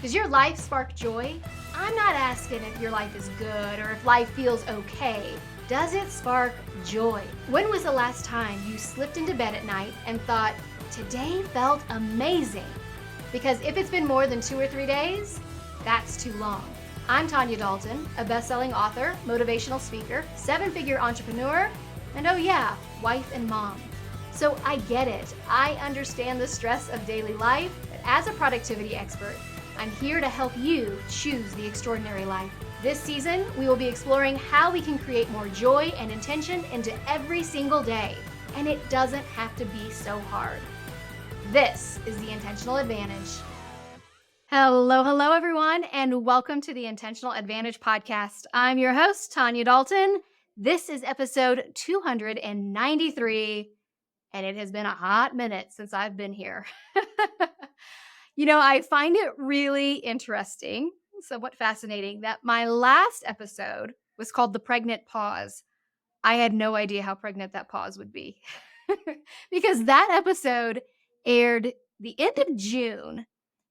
Does your life spark joy? I'm not asking if your life is good or if life feels okay. Does it spark joy? When was the last time you slipped into bed at night and thought, today felt amazing? Because if it's been more than 2 or 3 days, that's too long. I'm Tanya Dalton, a best-selling author, motivational speaker, 7-figure entrepreneur, and oh yeah, wife and mom. So I get it. I understand the stress of daily life, but as a productivity expert, I'm here to help you choose the extraordinary life. This season, we will be exploring how we can create more joy and intention into every single day. And it doesn't have to be so hard. This is the Intentional Advantage. Hello, everyone, and welcome to the Intentional Advantage podcast. I'm your host, Tanya Dalton. This is episode 293, and it has been a hot minute since I've been here. I find it really interesting, somewhat fascinating, that my last episode was called The Pregnant Pause. I had no idea how pregnant that pause would be because that episode aired the end of June,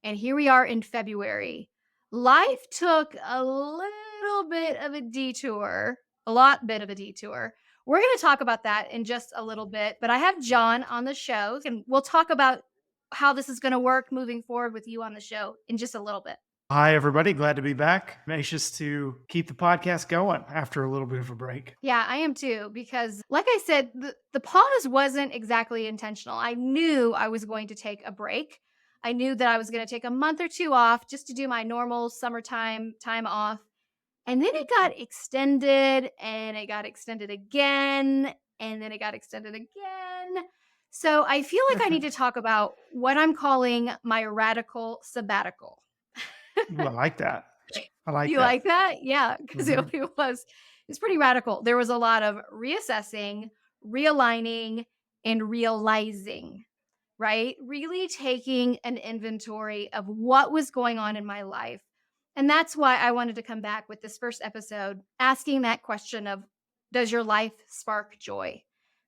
and here we are in February. Life took a little bit of a detour, a lot bit of a detour. We're going to talk about that in just a little bit, but I have John on the show, and we'll talk about how this is going to work moving forward with you on the show in just a little bit. Hi, everybody. Glad to be back. I'm anxious to keep the podcast going after a little bit of a break. Yeah, I am too, because like I said, the pause wasn't exactly intentional. I knew I was going to take a break. I knew that I was going to take a month or two off just to do my normal summertime time off. And then it got extended and it got extended again, and then it got extended again. So I feel like I need to talk about what I'm calling my radical sabbatical. Ooh, I like that. I like You that. like that? Yeah, because it's pretty radical. There was a lot of reassessing, realigning, and realizing, right? Really taking an inventory of what was going on in my life. And that's why I wanted to come back with this first episode, asking that question of, does your life spark joy?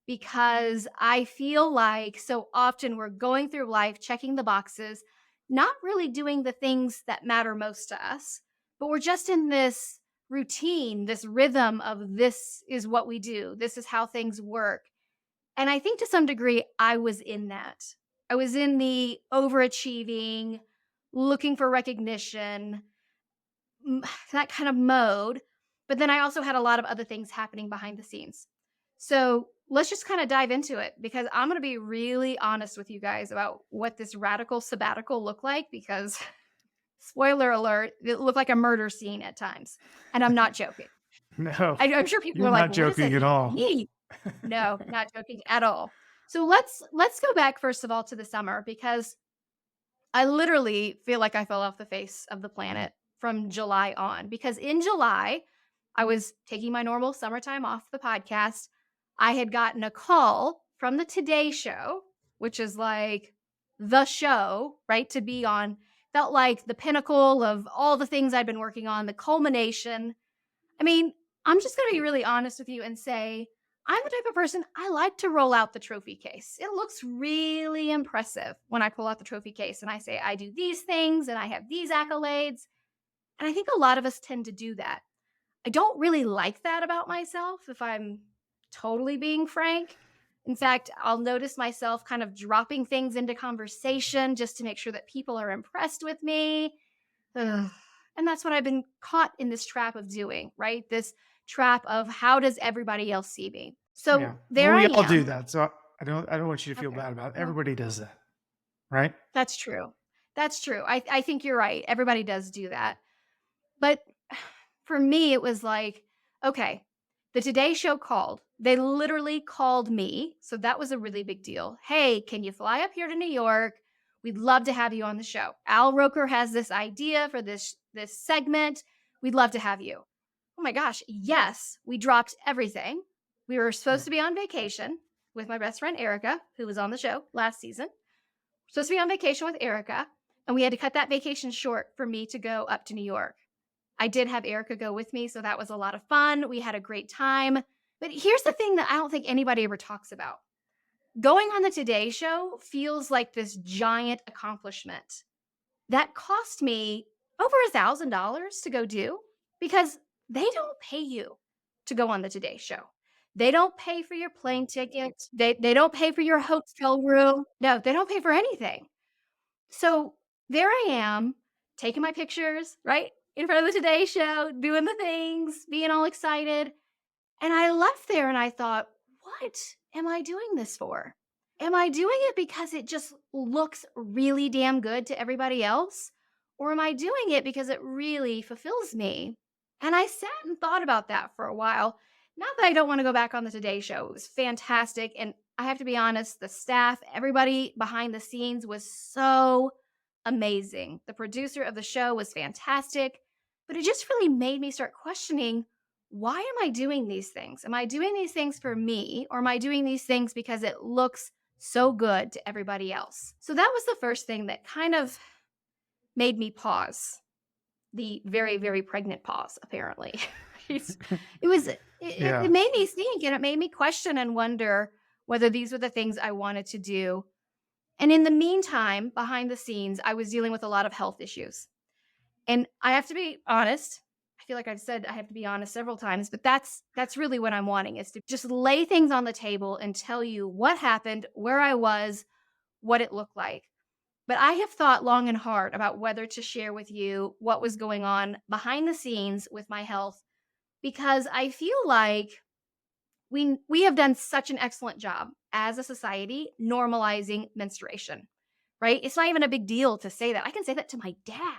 Because I feel like so often we're going through life, checking the boxes, not really doing the things that matter most to us, but we're just in this routine, this rhythm of this is what we do. This is how things work. And I think to some degree, I was in that. I was in the overachieving, looking for recognition, that kind of mode. But then I also had a lot of other things happening behind the scenes. So let's just kind of dive into it, because I'm going to be really honest with you guys about what this radical sabbatical looked like, because spoiler alert, it looked like a murder scene at times. And I'm not joking. No, I'm sure people you're are like, not joking at all. No, not joking at all. So let's go back first of all to the summer, because I literally feel like I fell off the face of the planet from July on, because in July I was taking my normal summertime off the podcast. I had gotten a call from the Today Show, which is like the show, right, to be on. Felt like the pinnacle of all the things I'd been working on, the culmination. I mean, I'm just going to be really honest with you and say, I'm the type of person, I like to roll out the trophy case. It looks really impressive when I pull out the trophy case and I say, I do these things and I have these accolades. And I think a lot of us tend to do that. I don't really like that about myself, if I'm totally being frank. In fact, I'll notice myself kind of dropping things into conversation just to make sure that people are impressed with me. Ugh. And that's what I've been caught in this trap of doing, right? This trap of, how does everybody else see me? So Yeah. there Well, I we all do am. that. So I don't want you to feel Okay. bad about it. Well, Everybody does that, right? that's true. That's true. I think you're right. Everybody does do that. But for me, it was like, okay, the Today Show called. They literally called me. So that was a really big deal. Hey, can you fly up here to New York? We'd love to have you on the show. Al Roker has this idea for this segment. We'd love to have you. Oh my gosh, yes. We dropped everything. We were supposed to be on vacation with my best friend Erica, who was on the show last season. Supposed to be on vacation with Erica, and we had to cut that vacation short for me to go up to New York. I did have Erica go with me, so that was a lot of fun. We had a great time. But here's the thing that I don't think anybody ever talks about. Going on the Today Show feels like this giant accomplishment. that cost me over $1,000 to go do because they don't pay you to go on the Today Show. They don't pay for your plane ticket. They don't pay for your hotel room. No, they don't pay for anything. So there I am taking my pictures, right? In front of the Today Show, doing the things, being all excited. And I left there and I thought, what am I doing this for? Am I doing it because it just looks really damn good to everybody else? Or am I doing it because it really fulfills me? And I sat and thought about that for a while. Not that I don't want to go back on the Today Show. It was fantastic. And I have to be honest, the staff, everybody behind the scenes was so amazing. The producer of the show was fantastic. But it just really made me start questioning, why am I doing these things? Am I doing these things for me, or am I doing these things because it looks so good to everybody else? So that was the first thing that kind of made me pause. The very, very pregnant pause, apparently. It's it was Yeah. it made me think, and it made me question and wonder whether these were the things I wanted to do. And in the meantime, behind the scenes, I was dealing with a lot of health issues. And I have to be honest. I feel like I've said I have to be honest several times, but that's really what I'm wanting, is to just lay things on the table and tell you what happened, where I was, what it looked like. But I have thought long and hard about whether to share with you what was going on behind the scenes with my health, because I feel like we have done such an excellent job as a society normalizing menstruation, right? It's not even a big deal to say that. I can say that to my dad.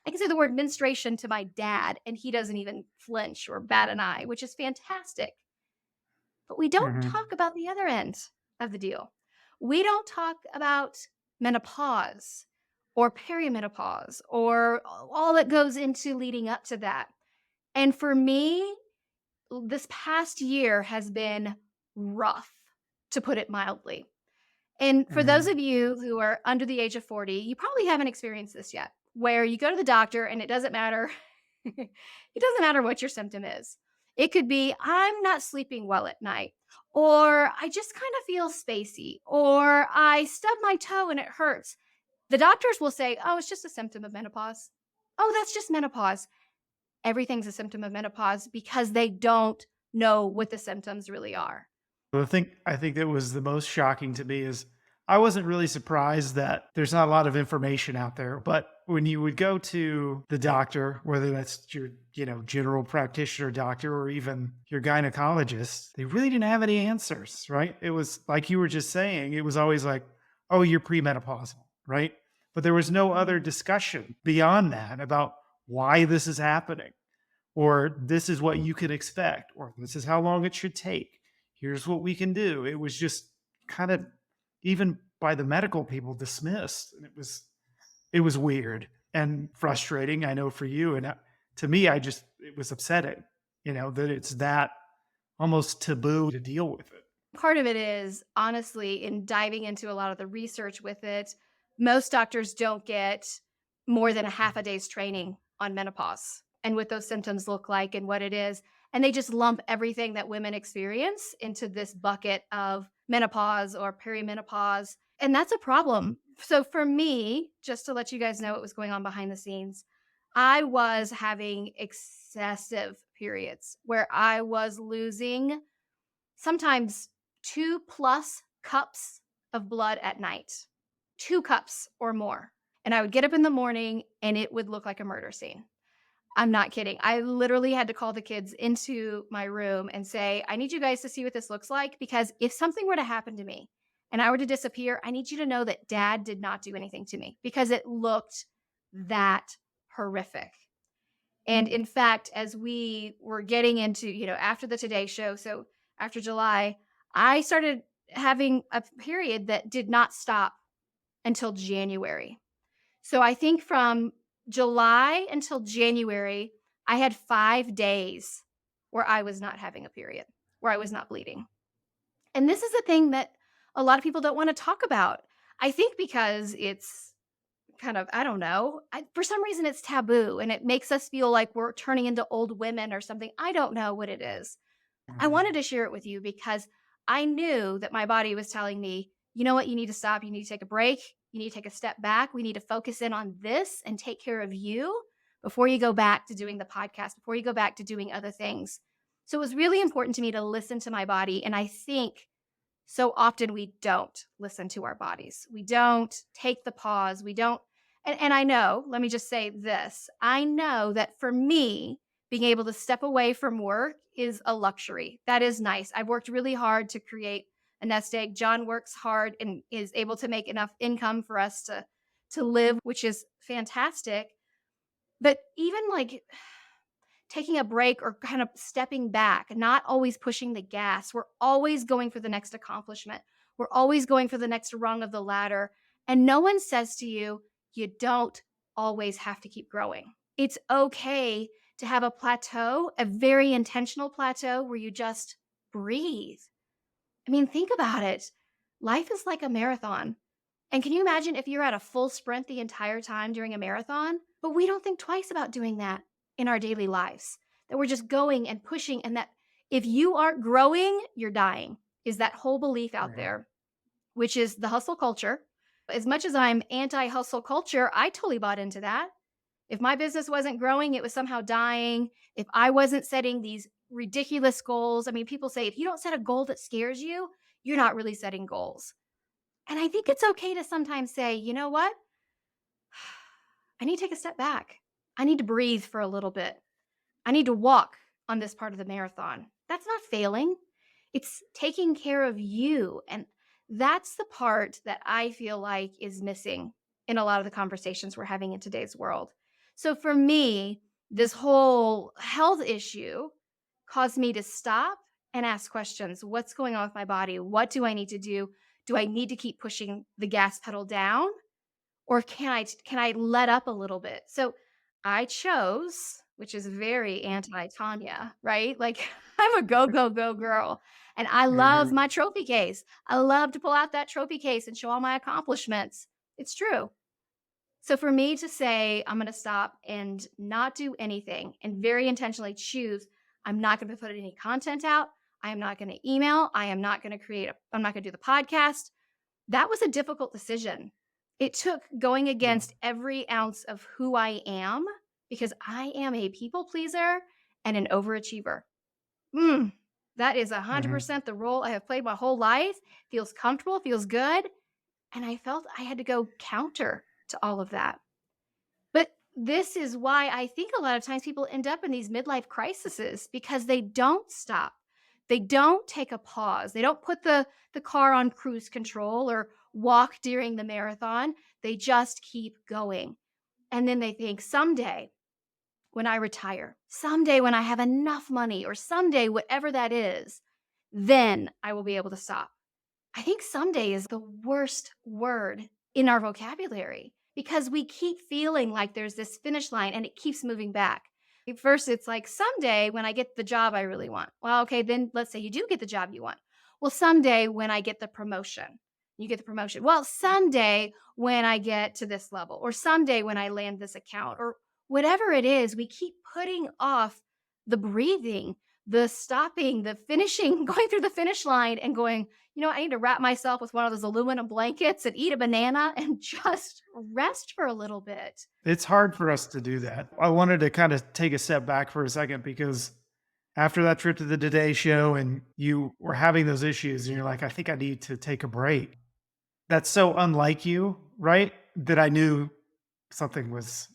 I can say the word menstruation to my dad, and he doesn't even flinch or bat an eye, which is fantastic. But we don't Hmm. talk about the other end of the deal. We don't talk about menopause or perimenopause or all that goes into leading up to that. And for me, this past year has been rough, to put it mildly. And for those Hmm. of you who are under the age of 40, you probably haven't experienced this yet, where you go to the doctor and it doesn't matter. It doesn't matter what your symptom is. It could be, I'm not sleeping well at night, or I just kind of feel spacey, or I stub my toe and it hurts. The doctors will say, oh, it's just a symptom of menopause. Oh, that's just menopause. Everything's a symptom of menopause because they don't know what the symptoms really are. I think that was the most shocking to me is I wasn't really surprised that there's not a lot of information out there. But when you would go to the doctor, whether that's your, general practitioner doctor or even your gynecologist, they really didn't have any answers, right? It was like you were just saying, it was always like, oh, you're premenopausal, right? But there was no other Mhm. discussion beyond that about why this is happening, or this is what you can expect, or this is how long it should take. Here's what we can do. It was just kind of, even by the medical people, dismissed. And it was weird and frustrating, I know, for you. And to me, it was upsetting, that it's that almost taboo to deal with it. Part of it is, honestly, in diving into a lot of the research with it, most doctors don't get more than a half a day's training on menopause and what those symptoms look like and what it is. And they just lump everything that women experience into this bucket of menopause or perimenopause. And that's a problem. So, for me, just to let you guys know what was going on behind the scenes, I was having excessive periods where I was losing sometimes 2 plus cups of blood at night, 2 cups or more. And I would get up in the morning and it would look like a murder scene. I'm not kidding. I literally had to call the kids into my room and say, I need you guys to see what this looks like, because if something were to happen to me and I were to disappear, I need you to know that dad did not do anything to me because it looked that horrific. And in fact, as we were getting into, after the Today Show, so after July, I started having a period that did not stop until January. So I think from July until January, I had 5 days where I was not having a period, where I was not bleeding. And this is a thing that a lot of people don't want to talk about. I think because it's kind of, I don't know. For some reason, it's taboo and it makes us feel like we're turning into old women or something. I don't know what it is. I Mhm. wanted to share it with you because I knew that my body was telling me, you know what, you need to stop. You need to take a break. You need to take a step back. We need to focus in on this and take care of you before you go back to doing the podcast, before you go back to doing other things. So it was really important to me to listen to my body. And I think so often we don't listen to our bodies. We don't take the pause. We don't. And I know, let me just say this. I know that for me, being able to step away from work is a luxury. That is nice. I've worked really hard to create a nest egg. John works hard and is able to make enough income for us to live, which is fantastic. But even like taking a break or kind of stepping back, not always pushing the gas. We're always going for the next accomplishment. We're always going for the next rung of the ladder. And no one says to you, you don't always have to keep growing. It's okay to have a plateau, a very intentional plateau where you just breathe. I mean, think about it. Life is like a marathon. And can you imagine if you're at a full sprint the entire time during a marathon? But we don't think twice about doing that in our daily lives, that we're just going and pushing, and that if you aren't growing, you're dying, is that whole belief out Right. there, which is the hustle culture. As much as I'm anti hustle culture, I totally bought into that. If my business wasn't growing, it was somehow dying. If I wasn't setting these ridiculous goals, I mean, people say if you don't set a goal that scares you, you're not really setting goals. And I think it's okay to sometimes say, you know what? I need to take a step back. I need to breathe for a little bit. I need to walk on this part of the marathon. That's not failing. It's taking care of you. And that's the part that I feel like is missing in a lot of the conversations we're having in today's world. So for me, this whole health issue caused me to stop and ask questions. What's going on with my body? What do I need to do? Do I need to keep pushing the gas pedal down? Or can I let up a little bit? So I chose, which is very anti Tanya, right? Like I'm a go, go, go girl. And I love Mhm. my trophy case. I love to pull out that trophy case and show all my accomplishments. It's true. So for me to say, I'm going to stop and not do anything and very intentionally choose, I'm not going to put any content out. I am not going to email. I'm not going to do the podcast. That was a difficult decision. It took going Yeah. against every ounce of who I am because I am a people pleaser and an overachiever. Mm, that is Mhm. 100% the role I have played my whole life. Feels comfortable, feels good. And I felt I had to go counter to all of that. But this is why I think a lot of times people end up in these midlife crises because they don't stop. They don't take a pause. They don't put the car on cruise control or walk during the marathon. They just keep going. And then they think someday when I retire, someday when I have enough money, or someday, whatever that is, then I will be able to stop. I think someday is the worst word in our vocabulary because we keep feeling like there's this finish line and it keeps moving back. At first, it's like someday when I get the job I really want. Well, okay, then let's say you do get the job you want. Well, someday when I get the promotion, you get the promotion. Well, someday when I get to this level, or someday when I land this account, or whatever it is, we keep putting off the breathing, the stopping, the finishing, going through the finish line and going, I need to wrap myself with one of those aluminum blankets and eat a banana and just rest for a little bit. It's hard for us to do that. I wanted to kind of take a step back for a second because after that trip to the Today Show and you were having those issues and you're like, I think I need to take a break. That's so unlike you, right? That I knew something was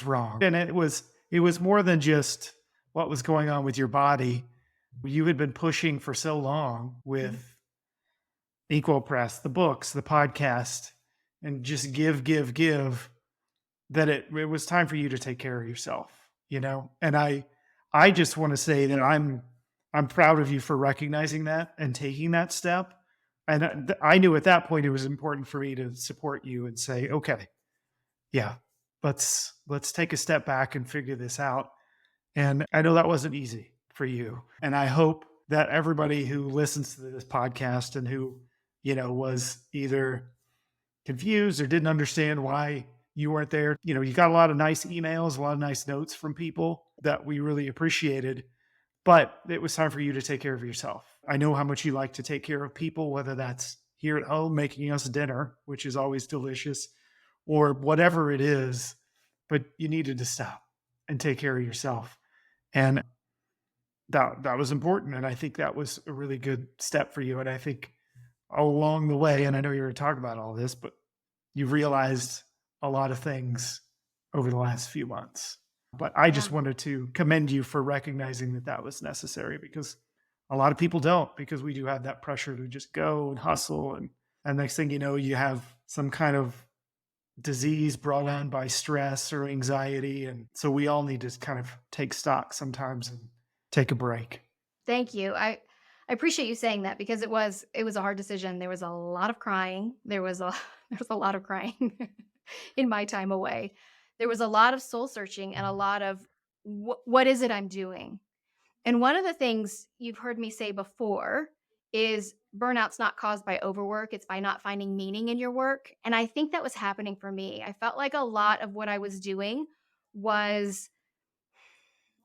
wrong. And it was more than just what was going on with your body. You had been pushing for so long with Equal Press, the books, the podcast, and just give that it was time for you to take care of yourself. And I just want to say that I'm proud of you for recognizing that and taking that step. And I knew at that point it was important for me to support you and say, okay, yeah, let's take a step back and figure this out. And I know that wasn't easy for you. And I hope that everybody who listens to this podcast and who was either confused or didn't understand why you weren't there. You got a lot of nice emails, a lot of nice notes from people that we really appreciated, but it was time for you to take care of yourself. I know how much you like to take care of people, whether that's, here at home making us dinner, which is always delicious, or whatever it is, but you needed to stop and take care of yourself. And that was important. And I think that was a really good step for you. And I think along the way, and I know you were talking about all this, but you realized a lot of things over the last few months. But I Yeah. just wanted to commend you for recognizing that that was necessary because a lot of people don't, because we do have that pressure to just go and hustle. And next thing you know, you have some kind of disease brought on by stress or anxiety. And so we all need to kind of take stock sometimes and take a break. Thank you. I appreciate you saying that because it was a hard decision. There was a lot of crying. There was a there was a lot of crying in my time away. There was a lot of soul searching and a lot of what is it I'm doing? And one of the things you've heard me say before is burnout's not caused by overwork, it's by not finding meaning in your work. And I think that was happening for me. I felt like a lot of what I was doing was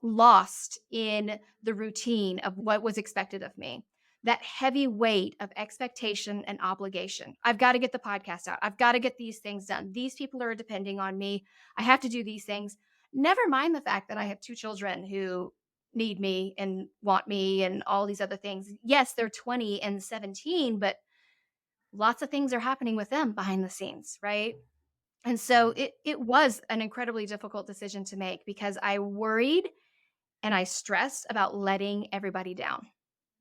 lost in the routine of what was expected of me. That heavy weight of expectation and obligation. I've got to get the podcast out. I've got to get these things done. These people are depending on me. I have to do these things. Never mind the fact that I have two children who need me and want me and all these other things. Yes, they're 20 and 17, but lots of things are happening with them behind the scenes, right? And so it was an incredibly difficult decision to make because I worried and I stressed about letting everybody down.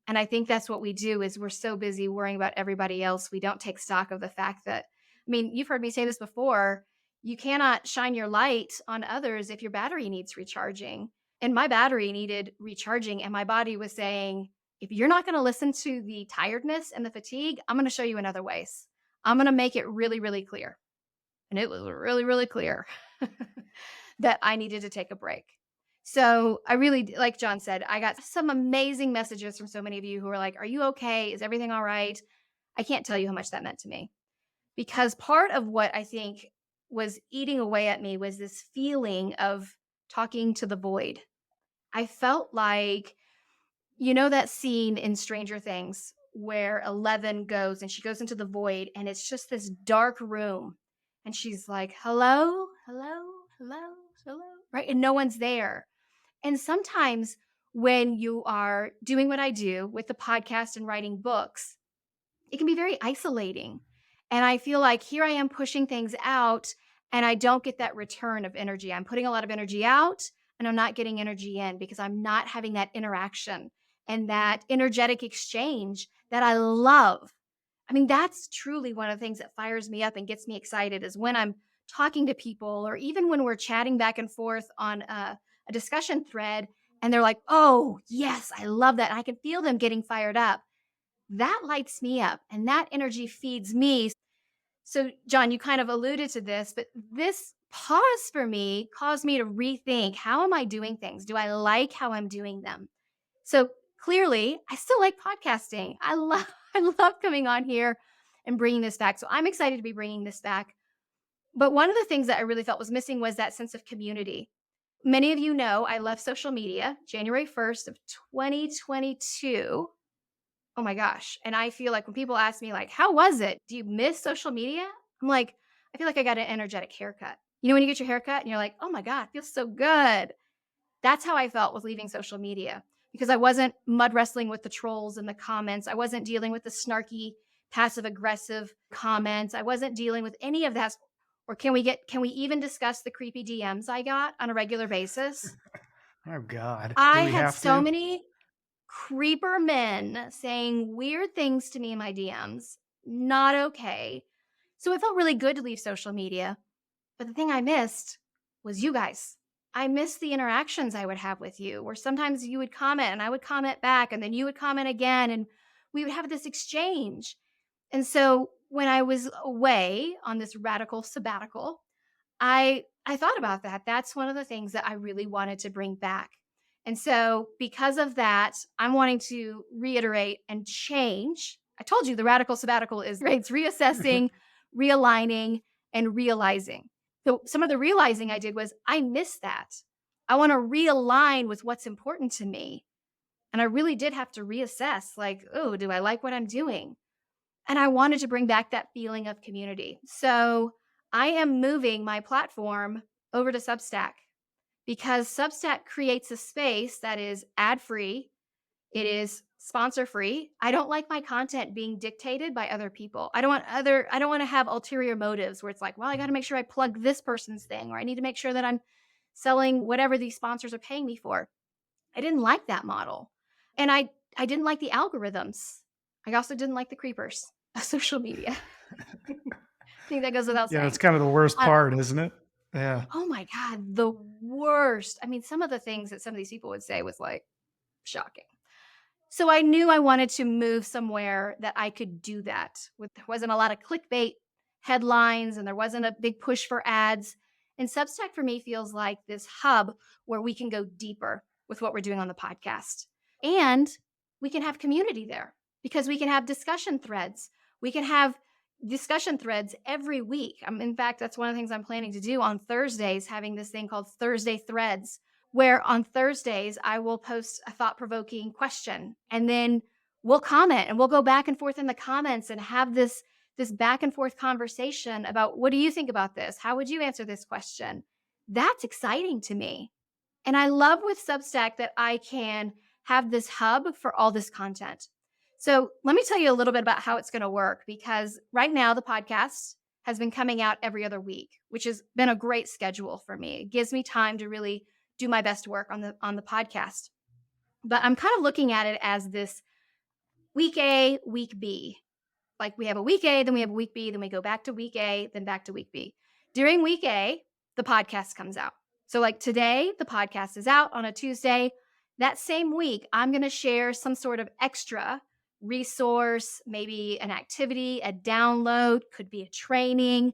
And I think that's what we do is we're so busy worrying about everybody else, we don't take stock of the fact that I mean, you've heard me say this before, you cannot shine your light on others if your battery needs recharging. And my battery needed recharging and my body was saying, if you're not going to listen to the tiredness and the fatigue, I'm going to show you in other ways. I'm going to make it really, really clear. And it was really, really clear that I needed to take a break. So I really, like John said, I got some amazing messages from so many of you who were like, are you okay? Is everything all right? I can't tell you how much that meant to me because part of what I think was eating away at me was this feeling of talking to the void. I felt like, that scene in Stranger Things where Eleven goes and she goes into the void and it's just this dark room and she's like, hello, hello, hello, hello, right? And no one's there. And sometimes when you are doing what I do with the podcast and writing books, it can be very isolating. And I feel like here I am pushing things out and I don't get that return of energy. I'm putting a lot of energy out and I'm not getting energy in because I'm not having that interaction and that energetic exchange that I love. I mean, that's truly one of the things that fires me up and gets me excited is when I'm talking to people or even when we're chatting back and forth on a discussion thread and they're like, oh, yes, I love that. And I can feel them getting fired up. That lights me up and that energy feeds me. So, John, you kind of alluded to this, but this pause for me caused me to rethink how am I doing things? Do I like how I'm doing them? So clearly, I still like podcasting. I love coming on here and bringing this back. So I'm excited to be bringing this back. But one of the things that I really felt was missing was that sense of community. Many of you know I left social media January 1st of 2022. Oh my gosh. And I feel like when people ask me like, "How was it? Do you miss social media?" I'm like, I feel like I got an energetic haircut. You know when you get your haircut and you're like, "Oh my god, it feels so good." That's how I felt with leaving social media because I wasn't mud wrestling with the trolls and the comments. I wasn't dealing with the snarky, passive aggressive comments. I wasn't dealing with any of that. Or can we even discuss the creepy DMs I got on a regular basis? Oh, God. Do I we had have so to? many creeper men saying weird things to me in my DMs. Not okay. So it felt really good to leave social media. But the thing I missed was you guys. I missed the interactions I would have with you, where sometimes you would comment and I would comment back, and then you would comment again, and we would have this exchange. And so when I was away on this radical sabbatical, I thought about that. That's one of the things that I really wanted to bring back. And so because of that, I'm wanting to reiterate and change. I told you the radical sabbatical is right, it's reassessing, realigning, and realizing. So some of the realizing I did was I missed that. I want to realign with what's important to me. And I really did have to reassess like, oh, do I like what I'm doing? And I wanted to bring back that feeling of community. So I am moving my platform over to Substack because Substack creates a space that is ad free, it is sponsor free. I don't like my content being dictated by other people. I don't want to have ulterior motives where it's like, well, I got to make sure I plug this person's thing, or I need to make sure that I'm selling whatever these sponsors are paying me for. I didn't like that model. And I didn't like the algorithms. I also didn't like the creepers of social media. I think that goes without Yeah, that's saying. kind of the worst Uh, part, isn't it? Yeah. oh my God, the worst. I mean, some of the things that some of these people would say was like shocking. So I knew I wanted to move somewhere that I could do that. There wasn't a lot of clickbait headlines and there wasn't a big push for ads. And Substack for me feels like this hub where we can go deeper with what we're doing on the podcast. And we can have community there because we can have discussion threads. We can have discussion threads every week. In fact, that's one of the things I'm planning to do on Thursdays, having this thing called Thursday Threads, where on Thursdays I will post a thought provoking question and then we'll comment and we'll go back and forth in the comments and have this back and forth conversation about what do you think about this? How would you answer this question? That's exciting to me. And I love with Substack that I can have this hub for all this content. So let me tell you a little bit about how it's going to work because right now the podcast has been coming out every other week, which has been a great schedule for me. It gives me time to really do my best work on the podcast. But I'm kind of looking at it as this week A, week B. Like we have a week A, then we have a week B, then we go back to week A, then back to week B. During week A, the podcast comes out. So, like today, the podcast is out on a Tuesday. That same week, I'm going to share some sort of extra resource, maybe an activity, a download, could be a training,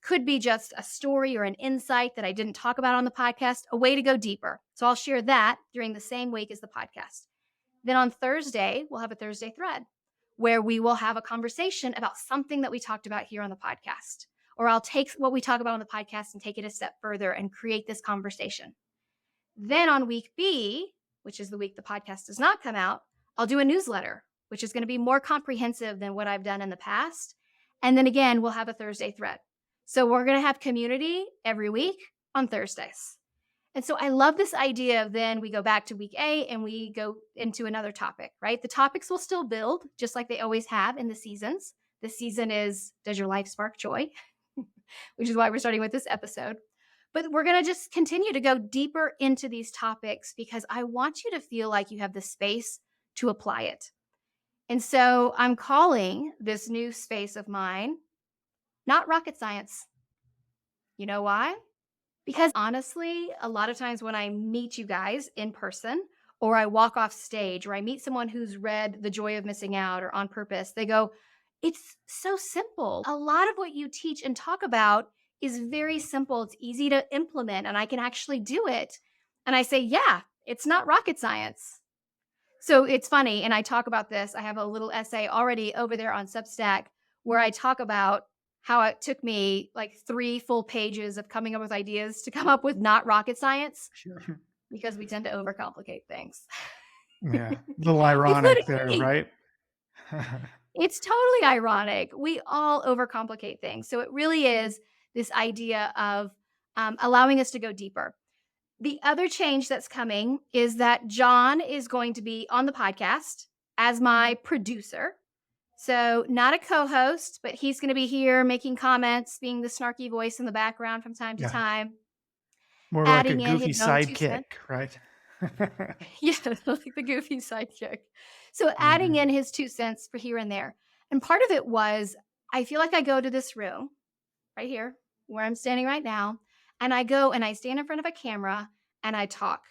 could be just a story or an insight that I didn't talk about on the podcast, a way to go deeper. So, I'll share that during the same week as the podcast. Then on Thursday, we'll have a Thursday thread where we will have a conversation about something that we talked about here on the podcast. Or I'll take what we talk about on the podcast and take it a step further and create this conversation. Then on week B, which is the week the podcast does not come out, I'll do a newsletter, which is going to be more comprehensive than what I've done in the past. And then again, we'll have a Thursday thread. So we're going to have community every week on Thursdays. And so I love this idea of then we go back to week A and we go into another topic, right? The topics will still build just like they always have in the seasons. This season is Does Your Life Spark Joy? Which is why we're starting with this episode. But we're going to just continue to go deeper into these topics because I want you to feel like you have the space to apply it. And so I'm calling this new space of mine not rocket science. You know why? Because honestly, a lot of times when I meet you guys in person or I walk off stage or I meet someone who's read The Joy of Missing Out or On Purpose, they go, it's so simple. A lot of what you teach and talk about is very simple. It's easy to implement and I can actually do it. And I say, yeah, it's not rocket science. So it's funny. And I talk about this. I have a little essay already over there on Substack where I talk about how it took me like 3 full pages of coming up with ideas to come up with not rocket science Sure. because we tend to overcomplicate things. Yeah. A little Including ironic there, me. right? It's totally ironic. We all overcomplicate things. So it really is this idea of allowing us to go deeper. The other change that's coming is that John is going to be on the podcast as my producer. So, not a co host, but he's going to be here making comments, being the snarky voice in the background from time to Yeah. time, More like a adding in goofy his own 2 cents. sidekick, right? Yeah, like the goofy sidekick. So, adding Mhm. in his 2 cents for here and there. And part of it was I feel like I go to this room right here where I'm standing right now, and I go and I stand in front of a camera and I talk,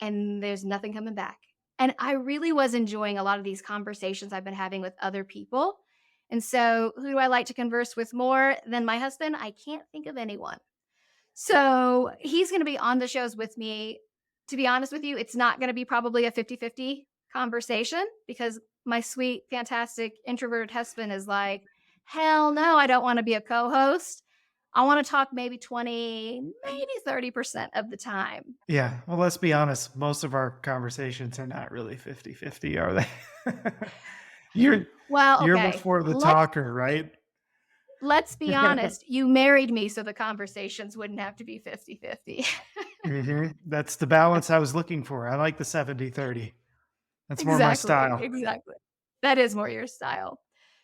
and there's nothing coming back. And I really was enjoying a lot of these conversations I've been having with other people. And so, who do I like to converse with more than my husband? I can't think of anyone. So, he's going to be on the shows with me. To be honest with you, it's not going to be probably a 50-50 conversation because my sweet, fantastic introverted husband is like, hell no, I don't want to be a co host. I want to talk maybe 20, maybe 30% of the time. Yeah. Well, let's be honest. Most of our conversations are not really 50-50, are they? You're Well, you're okay. before the talker, right? Let's be honest. You married me so the conversations wouldn't have to be 50-50. That's the balance I was looking for. I like the 70-30. That's more my Exactly, style. exactly. That is more your style.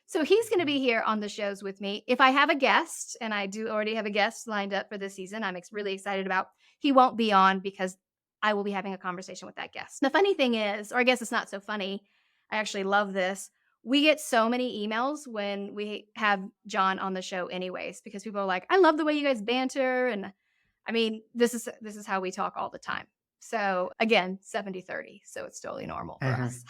So he's gonna be here on the shows with me. If I have a guest, and I do already have a guest lined up for this season, really excited about, he won't be on because I will be having a conversation with that guest. The funny thing is, or I guess it's not so funny, I actually love this. We get so many emails when we have John on the show anyways, because people are like, "I love the way you guys banter," and this is how we talk all the time. So again, 70-30. So it's totally normal for us.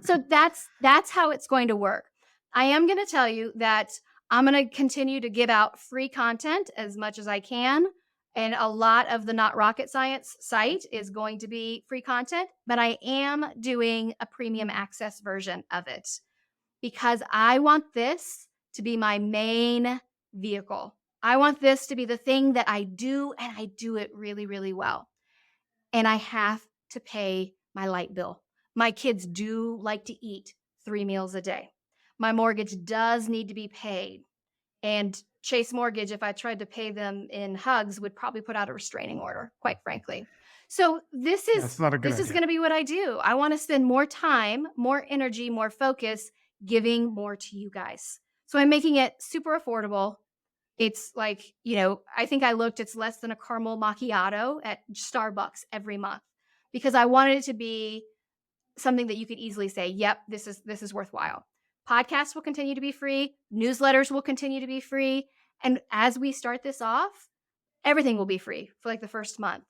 So that's how it's going to work. I am going to tell you that I'm going to continue to give out free content as much as I can. And a lot of the Not Rocket Science site is going to be free content, but I am doing a premium access version of it because I want this to be my main vehicle. I want this to be the thing that I do, and I do it really, really well. And I have to pay my light bill. My kids do like to eat 3 meals a day. My mortgage does need to be paid. And Chase Mortgage, if I tried to pay them in hugs, would probably put out a restraining order, quite frankly. So That's not a good this is idea. going to be what I do. I want to spend more time, more energy, more focus giving more to you guys. So I'm making it super affordable. It's like, I think I looked, it's less than a caramel macchiato at Starbucks every month because I wanted it to be something that you could easily say, "Yep, this is worthwhile." Podcasts will continue to be free, newsletters will continue to be free, and as we start this off, everything will be free for like the first month.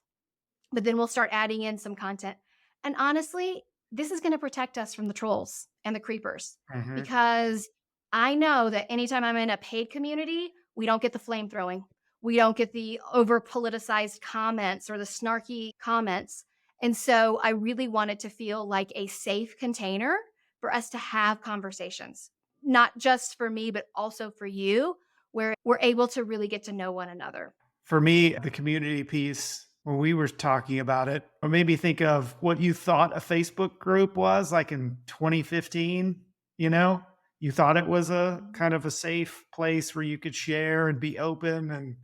But then we'll start adding in some content. And honestly, this is going to protect us from the trolls and the creepers Mhm. because I know that anytime I'm in a paid community, we don't get the flame throwing. We don't get the over politicized comments or the snarky comments. And so I really want it to feel like a safe container for us to have conversations, not just for me, but also for you, where we're able to really get to know one another. For me, the community piece, when we were talking about it, it made me think of what you thought a Facebook group was like in 2015. You know, you thought it was a kind of a safe place where you could share and be open, and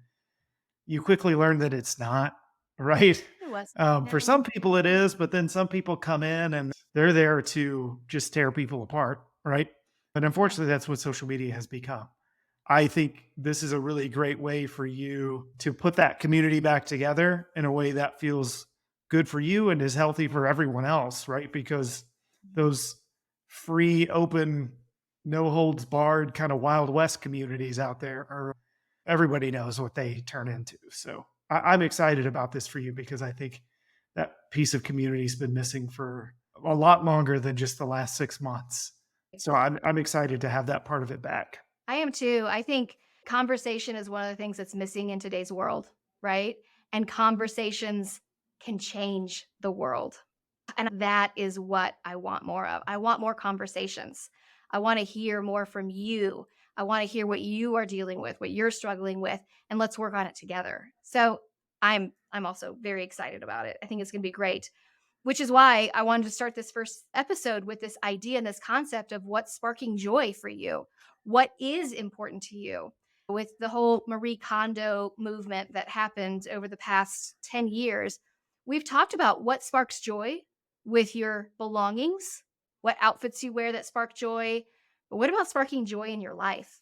you quickly learn that it's not, right? It was. For No. some people it is, but then some people come in and they're there to just tear people apart, right? But Yeah. unfortunately, that's what social media has become. I think this is a really great way for you to put that community back together in a way that feels good for you and is healthy for everyone else, right? Because those free, open, no holds barred kind of Wild West communities out there are everybody knows what they turn into. So I'm excited about this for you because I think that piece of community has been missing for a lot longer than just the last 6 months. So I'm excited to have that part of it back. I am too. I think conversation is one of the things that's missing in today's world, right? And conversations can change the world. And that is what I want more of. I want more conversations. I want to hear more from you. I want to hear what you are dealing with, what you're struggling with, and let's work on it together. So I'm also very excited about it. I think it's going to be great, which is why I wanted to start this first episode with this idea and this concept of what's sparking joy for you. What is important to you? With the whole Marie Kondo movement that happened over the past 10 years, we've talked about what sparks joy with your belongings, what outfits you wear that spark joy. But what about sparking joy in your life?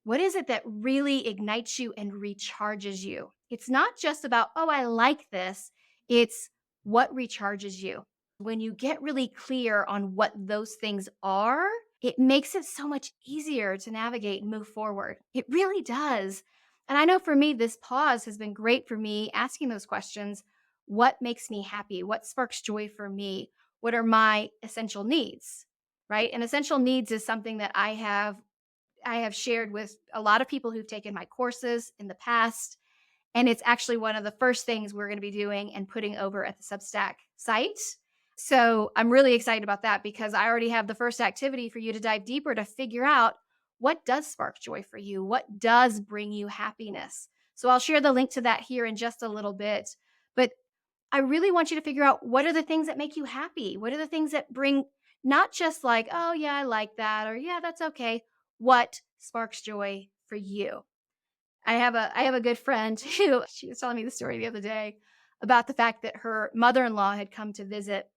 What is it that really ignites you and recharges you? It's not just about, oh, I like this. It's what recharges you. When you get really clear on what those things are, it makes it so much easier to navigate and move forward. It really does. And I know for me, this pause has been great for me asking those questions. What makes me happy? What sparks joy for me? What are my essential needs? Right? And essential needs is something that I have shared with a lot of people who've taken my courses in the past. And it's actually one of the first things we're going to be doing and putting over at the Substack site. So I'm really excited about that because I already have the first activity for you to dive deeper to figure out what does spark joy for you? What does bring you happiness? So I'll share the link to that here in just a little bit. But I really want you to figure out what are the things that make you happy? What are the things that bring Not just like, oh, yeah, I like that, or yeah, that's okay. What sparks joy for you? I have a good friend who she was telling me the story the other day about the fact that her mother-in-law had come to visit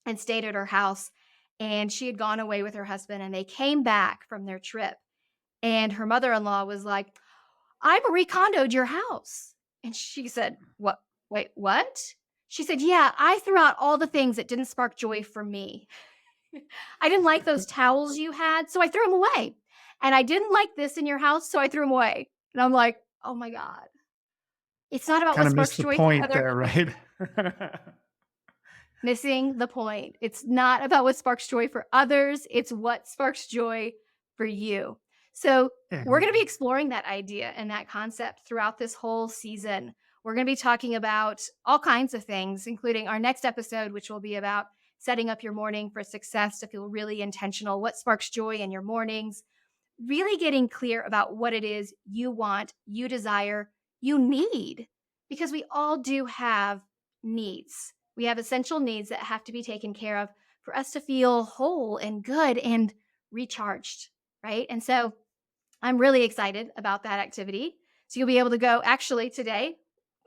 and stayed at her house, and she had gone away with her husband, and they came back from their trip, and her mother-in-law was like, "I recondoed your house." And she said, "What? Wait, what?" She said, "Yeah, I threw out all the things that didn't spark joy for me. I didn't like those towels you had, so I threw them away. And I didn't like this in your house, so I threw them away." And I'm like, "Oh my god. It's not about Kind what of missed sparks the joy for point other there, people." right? Missing the point. It's not about what sparks joy for others, it's what sparks joy for you. So, we're gonna be And exploring that idea and that concept throughout this whole season. We're gonna be talking about all kinds of things, including our next episode, which will be about setting up your morning for success to feel really intentional, what sparks joy in your mornings, really getting clear about what it is you want, you desire, you need, because we all do have needs. We have essential needs that have to be taken care of for us to feel whole and good and recharged, right? And so I'm really excited about that activity. So you'll be able to go actually today,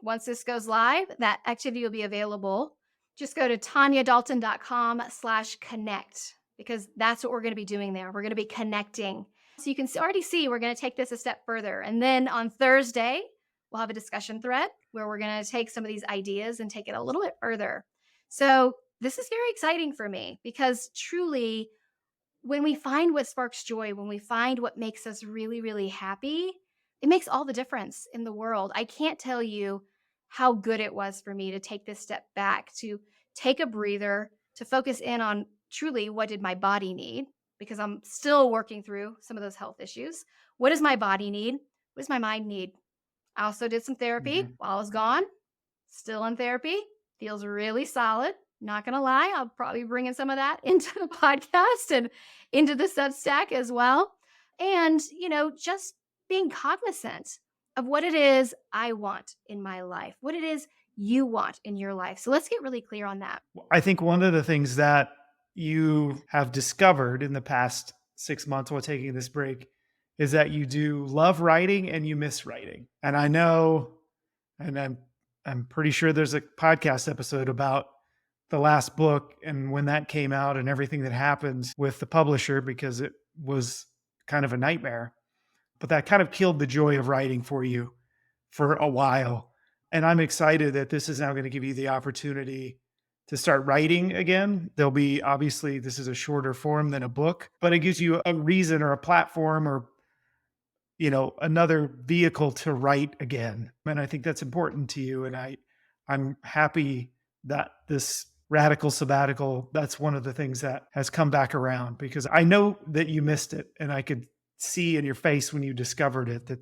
once this goes live, that activity will be available. Just go to tanyadalton.com/connect because that's what we're going to be doing there. We're going to be connecting. So you can already see we're going to take this a step further. And then on Thursday, we'll have a discussion thread where we're going to take some of these ideas and take it a little bit further. So this is very exciting for me because truly, when we find what sparks joy, when we find what makes us really, really happy, it makes all the difference in the world. I can't tell you how good it was for me to take this step back, to take a breather, to focus in on truly what did my body need, because I'm still working through some of those health issues. What does my body need? What does my mind need? I also did some therapy mhm, while I was gone. Still in therapy. Feels really solid. Not gonna lie, I'll probably bring in some of that into the podcast and into the Substack as well. And, just being cognizant of what it is I want in my life, what it is you want in your life. So let's get really clear on that. I think one of the things that you have discovered in the past 6 months while taking this break is that you do love writing and you miss writing. And I know, and I'm pretty sure there's a podcast episode about the last book and when that came out and everything that happened with the publisher because it was kind of a nightmare. But that kind of killed the joy of writing for you for a while. And I'm excited that this is now going to give you the opportunity to start writing again. There'll be obviously, this is a shorter form than a book, but it gives you a reason or a platform or, another vehicle to write again. And I think that's important to you. And I'm happy that this radical sabbatical, that's one of the things that has come back around because I know that you missed it. And I could see in your face when you discovered it that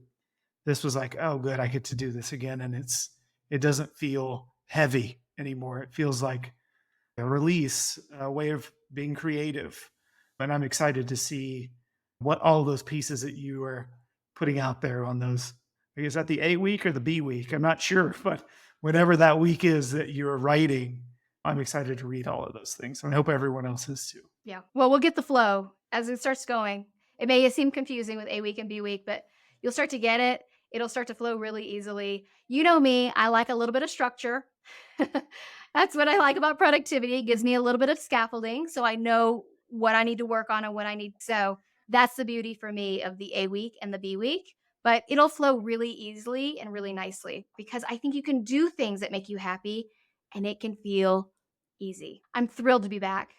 this was like, oh, good, I get to do this again. And it doesn't feel heavy anymore. It feels like a release, a way of being creative. And I'm excited to see what all those pieces that you are putting out there on those. Is that the A week or the B week? I'm not sure, but whatever that week is that you're writing, I'm excited to read all of those things. And I hope everyone else is too. Yeah. Well, we'll get the flow as it starts going. It may seem confusing with A week and B week, but you'll start to get it. It'll start to flow really easily. You know me, I like a little bit of structure. That's what I like about productivity. It gives me a little bit of scaffolding so I know what I need to work on and what I need. So that's the beauty for me of the A week and the B week. But it'll flow really easily and really nicely because I think you can do things that make you happy and it can feel easy. I'm thrilled to be back.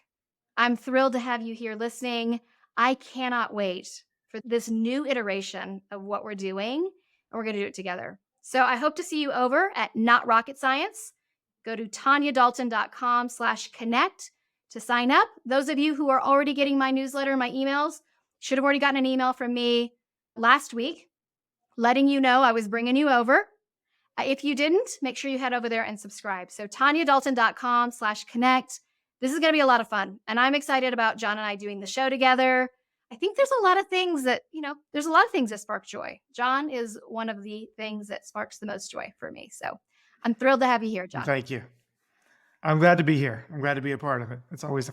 I'm thrilled to have you here listening. I cannot wait for this new iteration of what we're doing, and we're going to do it together. So I hope to see you over at Not Rocket Science. Go to tanyadalton.com/connect to sign up. Those of you who are already getting my newsletter, my emails, should have already gotten an email from me last week letting you know I was bringing you over. If you didn't, make sure you head over there and subscribe. So tanyadalton.com/connect. This is going to be a lot of fun. And I'm excited about John and I doing the show together. I think there's a lot of things that, there's a lot of things that spark joy. John is one of the things that sparks the most joy for me. So I'm thrilled to have you here, John. Thank you. I'm glad to be here. I'm glad to be a part of it. It's always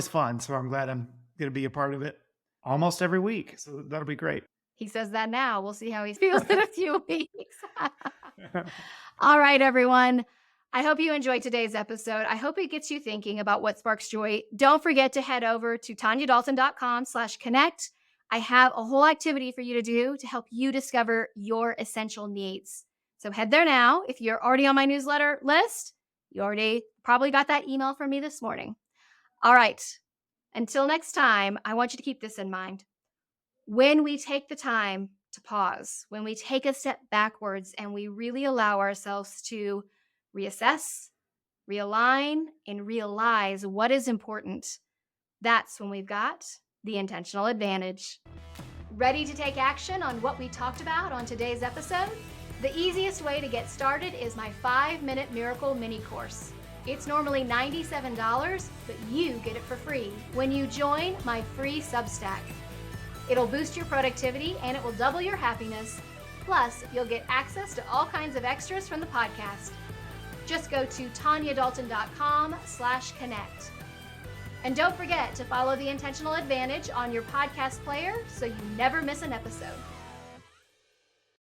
fun. So I'm glad I'm going to be a part of it almost every week. So that'll be great. He says that now. We'll see how he feels in a few weeks. All right, everyone. I hope you enjoyed today's episode. I hope it gets you thinking about what sparks joy. Don't forget to head over to tanyadalton.com/connect. I have a whole activity for you to do to help you discover your essential needs. So head there now. If you're already on my newsletter list, you already probably got that email from me this morning. All right. Until next time, I want you to keep this in mind. When we take the time to pause, when we take a step backwards and we really allow ourselves to reassess, realign, and realize what is important, that's when we've got the intentional advantage. Ready to take action on what we talked about on today's episode? The easiest way to get started is my 5-minute miracle mini course. It's normally $97, but you get it for free when you join my free Substack. It'll boost your productivity and it will double your happiness. Plus, you'll get access to all kinds of extras from the podcast. Just go to tanyadalton.com/connect. And don't forget to follow the Intentional Advantage on your podcast player so you never miss an episode.